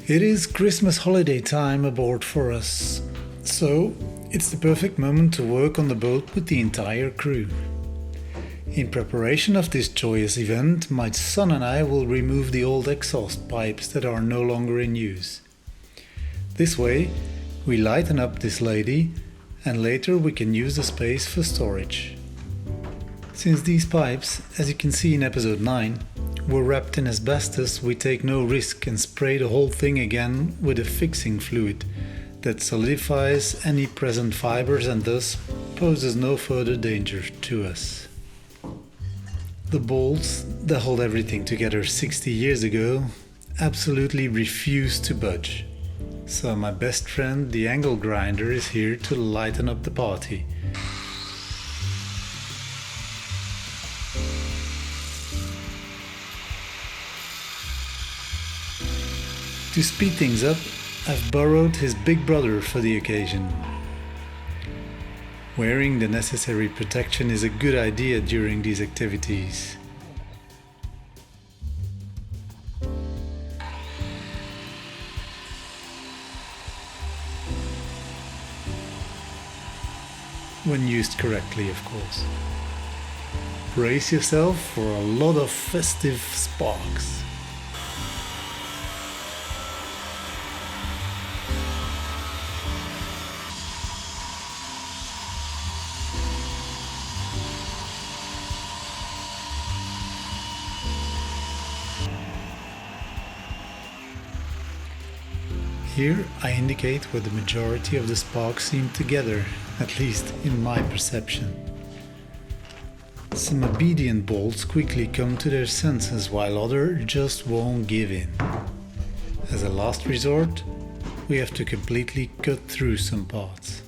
It is Christmas holiday time aboard for us, so it's the perfect moment to work on the boat with the entire crew. In preparation of this joyous event, my son and I will remove the old exhaust pipes that are no longer in use. This way, we lighten up this lady, and later we can use the space for storage. Since these pipes, as you can see in episode 9, were wrapped in asbestos, we take no risk and spray the whole thing again with a fixing fluid that solidifies any present fibers and thus poses no further danger to us. The bolts that hold everything together 60 years ago absolutely refuse to budge. So my best friend, the angle grinder, is here to lighten up the party. To speed things up, I've borrowed his big brother for the occasion. Wearing the necessary protection is a good idea during these activities. When used correctly, of course. Brace yourself for a lot of festive sparks. Here I indicate where the majority of the sparks seem to gather, at least in my perception. Some obedient bolts quickly come to their senses while others just won't give in. As a last resort, we have to completely cut through some parts.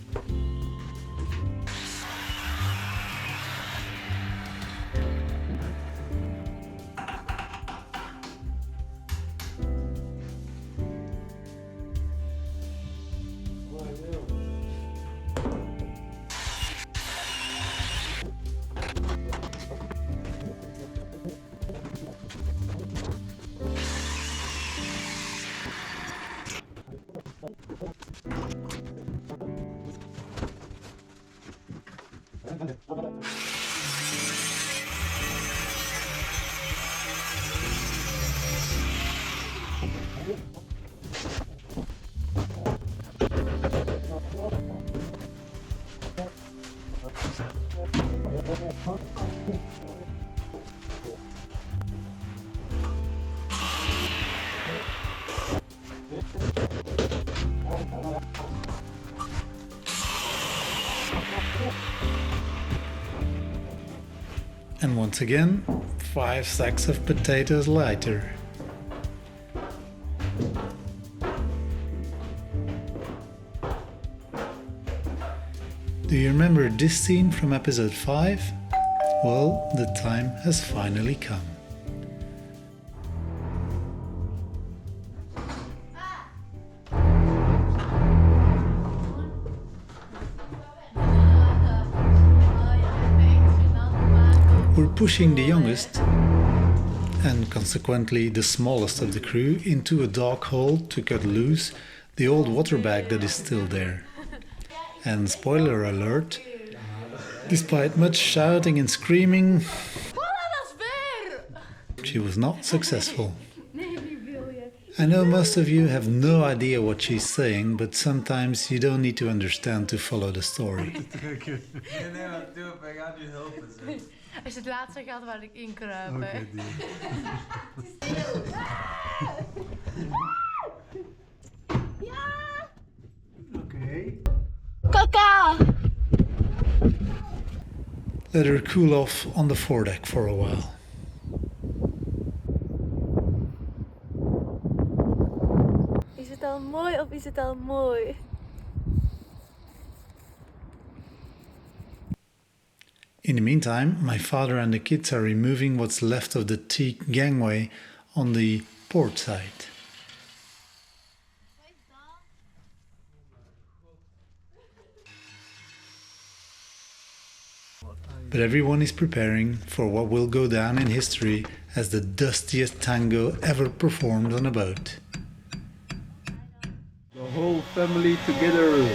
And once again, 5 sacks of potatoes lighter. Do you remember this scene from episode 5? Well, the time has finally come. We're pushing the youngest, and consequently the smallest of the crew, into a dark hole to cut loose the old water bag that is still there. And spoiler alert, despite much shouting and screaming, she was not successful. I know most of you have no idea what she's saying, but sometimes you don't need to understand to follow the story. Als je het laatste gaat, waar ik in kruipen. Ja! Okay. Kaka! Let her cool off on the foredeck for a while. Is het al mooi of is het al mooi? In the meantime, my father and the kids are removing what's left of the Teak gangway on the port side. But everyone is preparing for what will go down in history as the dustiest tango ever performed on a boat. whole family together.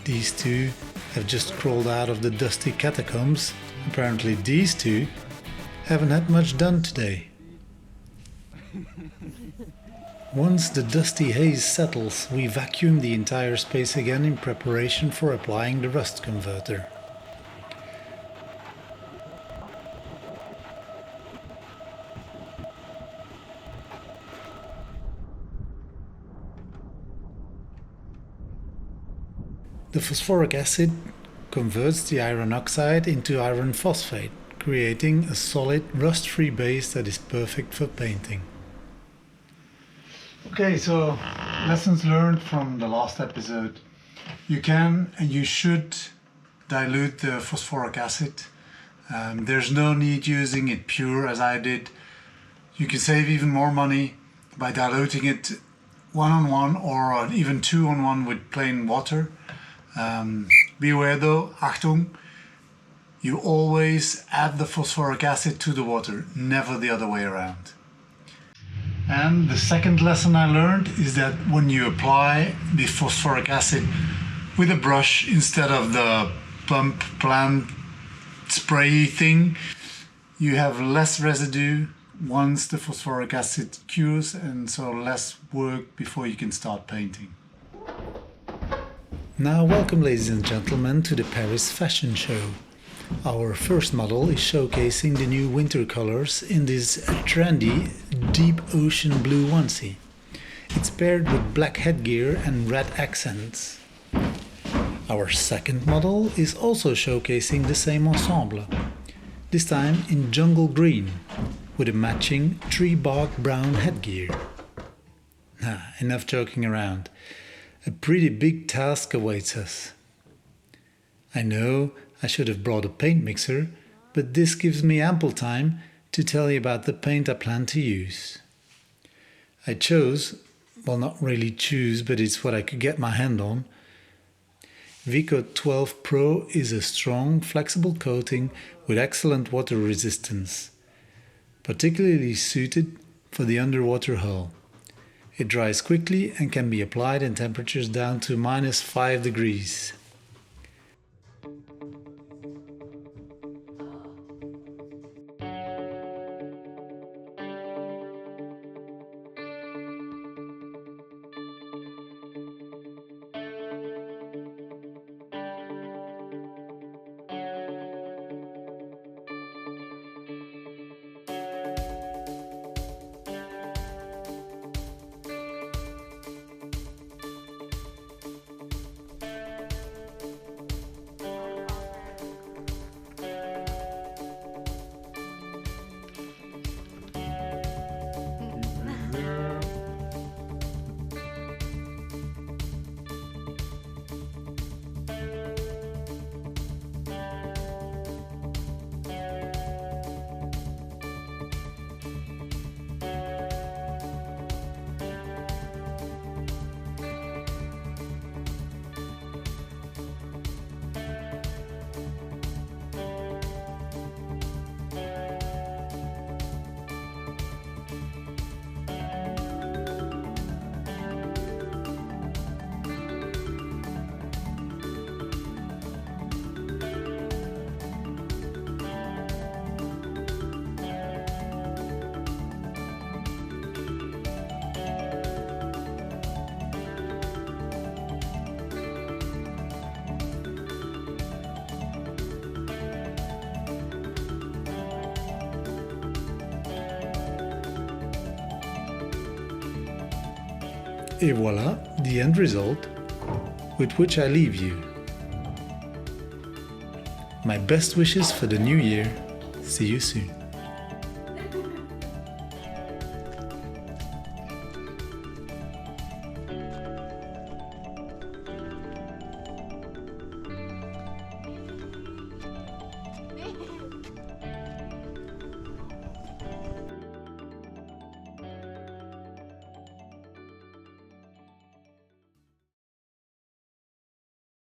These two have just crawled out of the dusty catacombs. Apparently these two haven't had much done today. Once the dusty haze settles, we vacuum the entire space again in preparation for applying the rust converter. The phosphoric acid converts the iron oxide into iron phosphate, creating a solid rust-free base that is perfect for painting. Okay, so lessons learned from the last episode. You can and you should dilute the phosphoric acid. There's no need using it pure as I did. You can save even more money by diluting it 1-on-1 or even 2-on-1 with plain water. Beware though, Achtung, you always add the phosphoric acid to the water, never the other way around. And the second lesson I learned is that when you apply the phosphoric acid with a brush instead of the pump plant spray thing, you have less residue once the phosphoric acid cures, and so less work before you can start painting. Now welcome, ladies and gentlemen, to the Paris Fashion Show. Our first model is showcasing the new winter colors in this trendy deep ocean blue onesie. It's paired with black headgear and red accents. Our second model is also showcasing the same ensemble, this time in jungle green with a matching tree bark brown headgear. Enough joking around. A pretty big task awaits us. I know I should have brought a paint mixer, but this gives me ample time to tell you about the paint I plan to use. I chose, well, not really choose, but it's what I could get my hand on. Vico 12 Pro is a strong, flexible coating with excellent water resistance, particularly suited for the underwater hull. It dries quickly and can be applied in temperatures down to -5 degrees. Et voila, the end result, with which I leave you. My best wishes for the new year. See you soon.